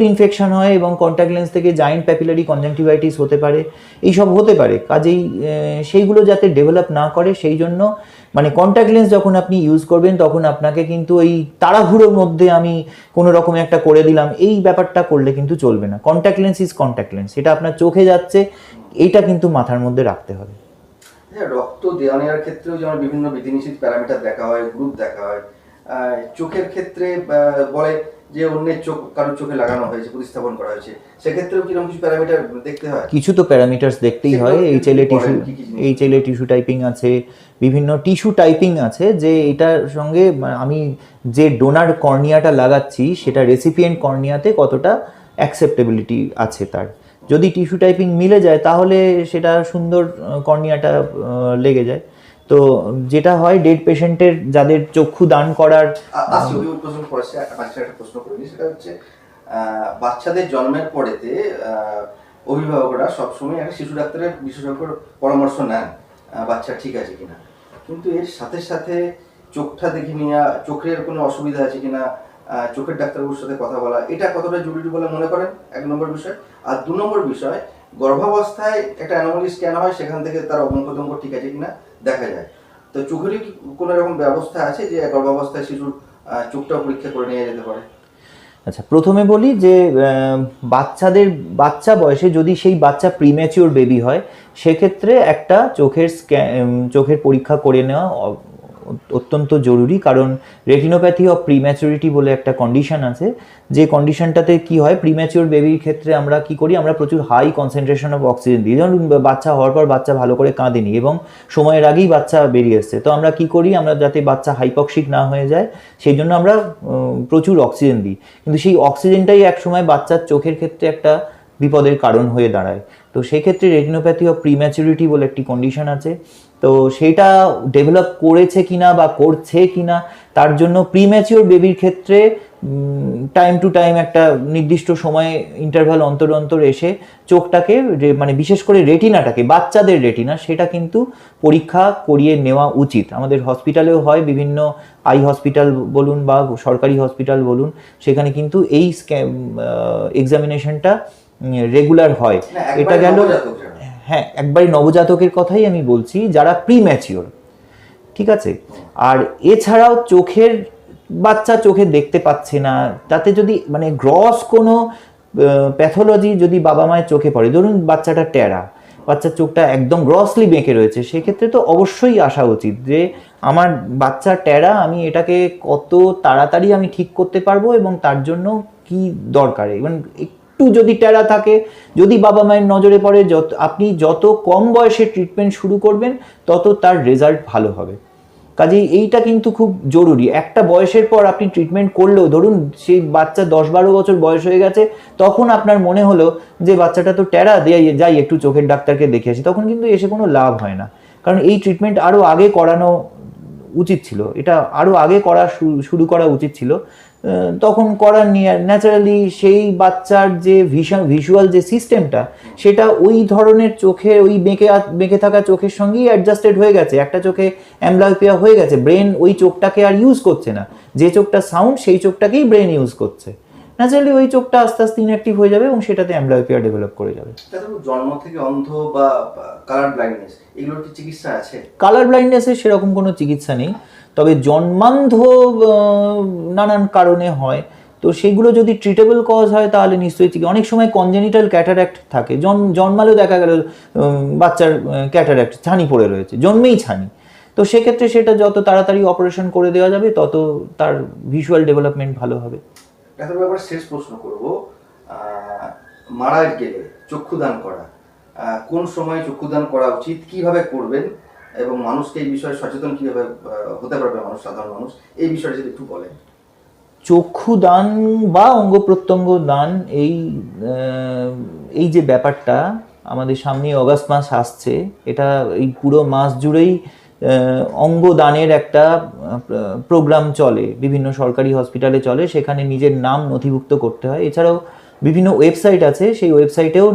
ইনফেকশন হয় এবং কন্ট্যাক্ট লেন্স থেকে জায়েন্ট প্যাপিলারি কনজাংটিভাইটিস হতে পারে, এইসব হতে পারে। কাজেই সেইগুলো যাতে ডেভেলপ না করে, সেই জন্য মানে কন্ট্যাক্ট লেন্স যখন আপনি ইউজ করবেন তখন আপনাকে কিন্তু এই তাড়াহুড়োর মধ্যে আমি কোনো রকম একটা করে দিলাম, এই ব্যাপারটা করলে কিন্তু চলবে না। Contact lens is contact lens, এটা আপনার চোখে যাচ্ছে, এইটা কিন্তু মাথার মধ্যে রাখতে হবে। রক্ত দেওয়া নেওয়ার ক্ষেত্রেও যেমন বিভিন্ন বিধিনিষেধ প্যারামিটার দেখা হয়, গ্রুপ দেখা হয়, চোখের ক্ষেত্রে বলে যে অন্যের চোখ কারোর চোখে লাগানো হয়েছে, প্রতিস্থাপন করা হয়েছে, সেক্ষেত্রেও কিরকম কিছু প্যারামিটার দেখতে হয়? কিছু তো প্যারামিটার্স দেখতেই হয়। এই চাইলে টিস্যু টাইপিং আছে, বিভিন্ন টিস্যু টাইপিং আছে, যে এটার সঙ্গে আমি যে ডোনার কর্নিয়াটা লাগাচ্ছি সেটা রেসিপিয়েন্ট কর্নিয়াতে কতটা অ্যাকসেপ্টেবিলিটি আছে তার। যদি টিস্যু টাইপিং মিলে যায় তাহলে সেটা সুন্দর কর্নিয়াটা লেগে যায়। তো যেটা হয় ডেড পেশেন্টের, যাদের চক্ষু দান করার প্রশ্ন করি, সেটা হচ্ছে বাচ্চাদের জন্মের পরেতে অভিভাবকরা সবসময় একটা শিশু ডাক্তারের বিশেষজ্ঞর পরামর্শ নেন বাচ্চা ঠিক আছে কিনা, কিন্তু এর সাথে সাথে চোখটা দেখে নেওয়া, চোখের কোনো অসুবিধা আছে কিনা, চোখের ডাক্তারবাবুর সাথে কথা বলা, এটা কতটা জরুরি বলে মনে করেন? 1 নম্বর বিষয়। আর 2 নম্বর বিষয়, গর্ভাবস্থায় একটা অ্যানোমালি স্ক্যান হয়, সেখান থেকে তার অঙ্গ ঠিক আছে কিনা দেখা যায়। তো চোখেরই কি কোনো রকম ব্যবস্থা আছে যে গর্ভাবস্থায় শিশুর চোখটাও পরীক্ষা করে নিয়ে যেতে পারে? আচ্ছা, প্রথমে বলি যে বাচ্চা বয়সে যদি সেই বাচ্চা প্রিম্যাচিওর বেবি হয়, সেক্ষেত্রে একটা চোখের পরীক্ষা করে নেওয়া অত্যন্ত জরুরি, কারণ রেটিনোপ্যাথি অফ প্রিম্যাচুরিটি বলে একটা কন্ডিশন আছে, যে কন্ডিশনটাতে কি হয়, প্রিম্যাচিওর বেবির ক্ষেত্রে আমরা কি করি, আমরা প্রচুর হাই কনসেন্ট্রেশন অফ অক্সিজেন দিই। যেমন বাচ্চা হওয়ার পর বাচ্চা ভালো করে কাঁদেনি এবং সময়ের আগেই বাচ্চা বেরিয়ে এসছে, তো আমরা কি করি, আমরা যাতে বাচ্চা হাইপক্সিক না হয়ে যায় সেই জন্য আমরা প্রচুর অক্সিজেন দিই। কিন্তু সেই অক্সিজেনটাই একসময় বাচ্চার চোখের ক্ষেত্রে একটা বিপদের কারণ হয়ে দাঁড়ায়। তো সেই ক্ষেত্রে রেটিনোপ্যাথি অফ প্রিম্যাচুরিটি বলে একটি কন্ডিশন আছে, তো সেটা ডেভেলপ করেছে কিনা বা করছে কিনা, তার জন্য প্রিম্যাচিওর বেবির ক্ষেত্রে টাইম টু টাইম একটা নির্দিষ্ট সময়ে ইন্টারভ্যাল অন্তর অন্তর এসে চোখটাকে মানে বিশেষ করে রেটিনাটাকে, বাচ্চাদের রেটিনা, সেটা কিন্তু পরীক্ষা করিয়ে নেওয়া উচিত। আমাদের হসপিটালেও হয়, বিভিন্ন আই হসপিটাল বলুন বা সরকারি হসপিটাল বলুন, সেখানে কিন্তু এই এক্সামিনেশনটা রেগুলার হয়। এটা গেল, হ্যাঁ, একবারই নবজাতকের কথাই আমি বলছি, যারা প্রিম্যাচিওর, ঠিক আছে। আর এছাড়াও চোখের বাচ্চা চোখে দেখতে পাচ্ছে না, তাতে যদি মানে গ্রস কোনো প্যাথোলজি যদি বাবা মায়ের চোখে পড়ে, ধরুন বাচ্চাটা ট্যারা, বাচ্চার চোখটা একদম গ্রসলি বেঁকে রয়েছে, সেক্ষেত্রে তো অবশ্যই আসা উচিত যে আমার বাচ্চা ট্যারা, আমি এটাকে কত তাড়াতাড়ি আমি ঠিক করতে পারবো এবং তার জন্য কি দরকার। এবং একটু যদি ট্যারা থাকে, যদি বাবা মায়ের নজরে পড়ে, আপনি যত কম বয়সে ট্রিটমেন্ট শুরু করবেন তত তার রেজাল্ট ভালো হবে। কাজেই এইটা কিন্তু খুব জরুরি। একটা বয়সের পর আপনি ট্রিটমেন্ট করলেও, ধরুন সেই বাচ্চা 10-12 বছর বয়স হয়ে গেছে, তখন আপনার মনে হলো যে বাচ্চাটা তো ট্যারা, যাই একটু চোখের ডাক্তারকে দেখে আসি, তখন কিন্তু এসে কোনো লাভ হয় না। কারণ এই ট্রিটমেন্ট আরও আগে করানো উচিত ছিল, এটা আরও আগে করা শুরু করা উচিত ছিল। তখন করার নিয়ে ন্যাচারালি সেই বাচ্চার যে ভিজুয়াল যে সিস্টেমটা, সেটা ওই ধরনের চোখে, ওই বেঁকে থাকা চোখের সঙ্গেই অ্যাডজাস্টেড হয়ে গেছে, একটা চোখে অ্যামব্লায়োপিয়া হয়ে গেছে, ব্রেন ওই চোখটাকে আর ইউজ করছে না, যে চোখটা সাউন্ড সেই চোখটাকেই ব্রেন ইউজ করছে, ন্যাচারালি ওই চোখটা আস্তে আস্তে ইনঅ্যাক্টিভ হয়ে যাবে এবং সেটাতে অ্যামব্লায়োপিয়া ডেভেলপ করে যাবে। জন্ম থেকে অন্ধ বা কালার ব্লাইন্ডনেস, এগুলোর কি চিকিৎসা আছে? কালার ব্লাইন্ডনেসের সেরকম কোনো চিকিৎসা নেই, তবে জন্মান্ধ নানান কারণে হয়, তো সেগুলো যদি ট্রিটেবল কজ হয় তাহলে নিশ্চয়ই অনেক সময় কনজেনিটাল ক্যাটারাক্ট থাকে, জন্মালেও দেখা গেল বাচ্চার ক্যাটারাক্ট, ছানি পড়ে রয়েছে, জন্মেই ছানি, তো সেক্ষেত্রে সেটা যত তাড়াতাড়ি অপারেশন করে দেওয়া যাবে তত তার ভিজুয়াল ডেভেলপমেন্ট ভালো হবে। ডাক্তার ব্যাপার শেষ প্রশ্ন করব, মারা গেলে চক্ষুদান করা, কোন সময় চক্ষুদান করা উচিত, কিভাবে করবেন এবং মানুষকে এই বিষয়ে সচেতন কিভাবে হতে পারবে মানুষ, সাধারণ মানুষ, এই বিষয়ে যদি একটু বলেন। চক্ষু দান বা অঙ্গ প্রত্যঙ্গ দান, এই যে ব্যাপারটা, আমাদের সামনে অগাস্ট মাস আসছে, এটা এই পুরো মাস জুড়েই অঙ্গদানের একটা প্রোগ্রাম চলে, বিভিন্ন সরকারি হসপিটালে চলে, সেখানে নিজের নাম নথিভুক্ত করতে হয়। এছাড়াও বিভিন্ন ওয়েবসাইট আছে, সেই ওয়েবসাইটেও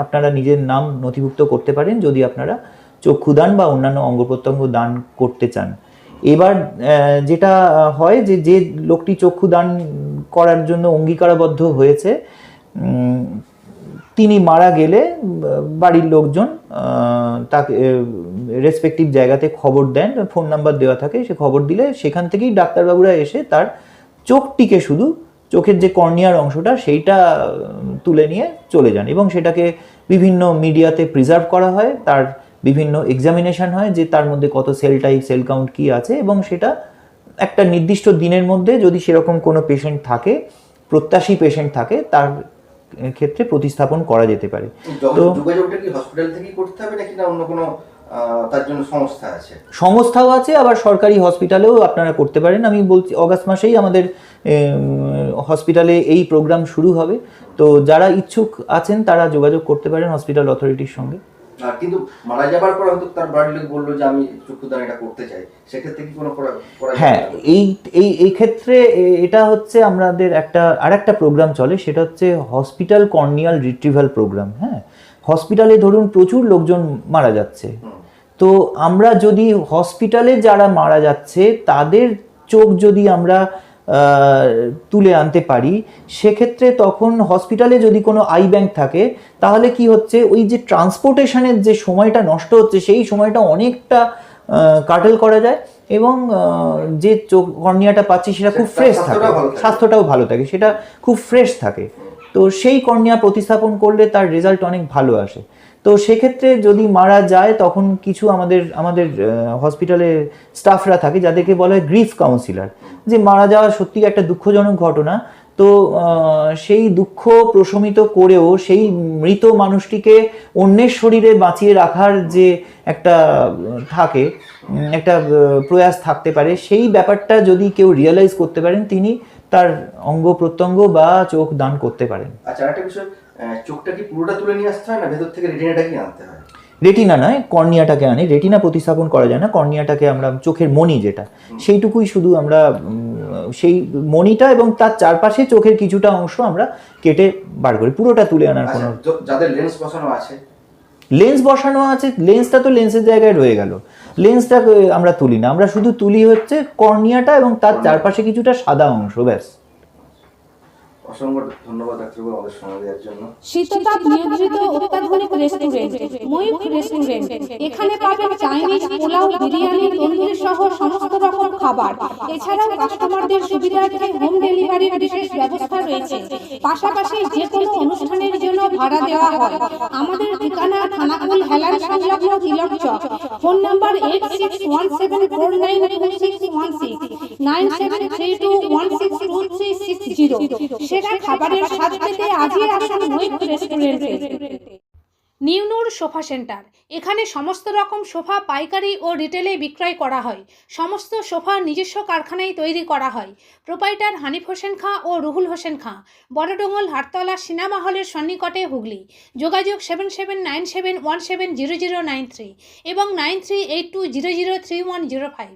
আপনারা নিজের নাম নথিভুক্ত করতে পারেন যদি আপনারা চক্ষুদান বা অন্যান্য অঙ্গ প্রত্যঙ্গ দান করতে চান। এবার যেটা হয় যে লোকটি চক্ষুদান করার জন্য অঙ্গীকারাবদ্ধ হয়েছে, তিনি মারা গেলে বাড়ির লোকজন তাকে রেসপেক্টিভ জায়গাতে খবর দেন, ফোন নাম্বার দেওয়া থাকে, সে খবর দিলে সেখান থেকেই ডাক্তারবাবুরা এসে তার চোখটিকে, শুধু চোখের যে কর্নিয়ার অংশটা সেইটা তুলে নিয়ে চলে যান এবং সেটাকে বিভিন্ন মিডিয়াতে প্রিজার্ভ করা হয়, তার বিভিন্ন এক্সামিনেশন হয় যে তার মধ্যে কত সেল টাইপ, সেল কাউন্ট কী আছে, এবং সেটা একটা নির্দিষ্ট দিনের মধ্যে যদি সেরকম কোনো পেশেন্ট থাকে, প্রত্যাশী পেশেন্ট থাকে, তার ক্ষেত্রে প্রতিস্থাপন করা যেতে পারে। তো যোগাযোগটা কি হসপিটাল থেকেই করতে হবে নাকি না অন্য কোনো তার জন্য সংস্থা আছে? সংস্থাও আছে, আবার সরকারি হসপিটালেও আপনারা করতে পারেন। আমি বলছি অগাস্ট মাসেই আমাদের হসপিটালে এই প্রোগ্রাম শুরু হবে, তো যারা ইচ্ছুক আছেন তারা যোগাযোগ করতে পারেন হসপিটাল অথরিটির সঙ্গে। কিন্তু মারা যাবার পর হয়তো তার বাড়ির লোক বললো যে আমি চক্ষুদান এটা করতে চাই, সেক্ষেত্রে কি কোনো হ্যাঁ, এই ক্ষেত্রে এটা হচ্ছে আমাদের আরেকটা প্রোগ্রাম চলে, সেটা হচ্ছে হসপিটাল কর্নিয়াল রিট্রিভাল প্রোগ্রাম। হ্যাঁ, হসপিটালে ধরুন প্রচুর লোকজন মারা যাচ্ছে, তো আমরা যদি হসপিটালে যারা মারা যাচ্ছে তাদের চোখ যদি আমরা তুলে আনতে পারি, সেক্ষেত্রে তখন হসপিটালে যদি কোনো আই ব্যাংক থাকে, তাহলে কি হচ্ছে, ওই যে ট্রান্সপোর্টেশনের যে সময়টা নষ্ট হচ্ছে, সেই সময়টা অনেকটা কাটেল করা যায় এবং যে চোখ কর্নিয়াটা পাচ্ছি সেটা খুব ফ্রেশ থাকে, স্বাস্থ্যটাও ভালো থাকে, সেটা খুব ফ্রেশ থাকে। তো সেই কর্নিয়া প্রতিস্থাপন করলে তার রেজাল্ট অনেক ভালো আসে। তো সেক্ষেত্রে যদি মারা যায় তখন কিছু আমাদের হসপিটালে স্টাফরা থাকে যাদেরকে বলা হয় গ্রিফ কাউন্সিলর, যে মারা যাওয়া সত্যি একটা দুঃখজনক ঘটনা। তো সেই দুঃখ প্রশমিত করেও সেই মৃত মানুষটিকে অন্যের শরীরে বাঁচিয়ে রাখার যে একটা থাকে, একটা প্রয়াস থাকতে পারে, সেই ব্যাপারটা যদি কেউ রিয়েলাইজ করতে পারেন তিনি তার অঙ্গ প্রত্যঙ্গ বা চোখ দান করতে পারেন। আচ্ছা, আরেকটা বিষয়, চোখটা কি পুরোটা তুলে নিয়ে আসতে হয় না ভেতর থেকে রেটিনাটা কি আনতে হয়? রেটিনা নয়, কর্নিয়াটাকে আনি। রেটিনা প্রতিস্থাপন করা যায় না, কর্নিয়াটাকে আমরা চোখের মণি যেটা সেইটুকুই শুধু আমরা সেই মণিটা এবং তার চারপাশে চোখের কিছুটা অংশ আমরা কেটে বার করি, পুরোটা তুলে আনার কোনো। যাদের লেন্স বসানো আছে, লেন্সটা তো লেন্সের জায়গায় রয়ে গেল, লেন্সটা আমরা তুলি না, আমরা শুধু তুলি হচ্ছে কর্নিয়াটা এবং তার চারপাশে কিছুটা সাদা অংশ, ব্যাস। অসংখ্য ধন্যবাদ ডাক্তারবাবু আমাদের সময় দেওয়ার জন্য। শীততাপ নিয়ন্ত্রিত অত্যাধুনিক রেস্টুরেন্ট ময়ূখ রেস্টুরেন্ট। এখানে পাবেন চাইনিজ, পোলাও, বিরিয়ানি, তন্দুরি সহ সমস্ত রকম খাবার। এছাড়াও কাস্টমারদের সুবিধার্থে হোম ডেলিভারির বিশেষ ব্যবস্থা রয়েছে। পাশাপাশি যে কোনো অনুষ্ঠানের জন্য ভাড়া দেওয়া হয়। আমাদের ঠিকানা খানাকুল হেলান সংলগ্ন তিলক চক। Phone number 8617492616 9732162360। সেরা খাবারের স্বাদ পেতে আজই আসুন ময়ূখ রেস্টুরেন্টে। নিউনুর সোফা সেন্টার। এখানে সমস্ত রকম সোফা পাইকারি ও রিটেলে বিক্রয় করা হয়। সমস্ত সোফা নিজস্ব কারখানায় তৈরি করা হয়। প্রোপাইটার হানিফ হোসেন খাঁ ও রুহুল হোসেন খাঁ, বড়ডোঙ্গল হাটতলা সিনেমা হলের সন্নিকটে, হুগলি। যোগাযোগ 7797170093 এবং 9382003105।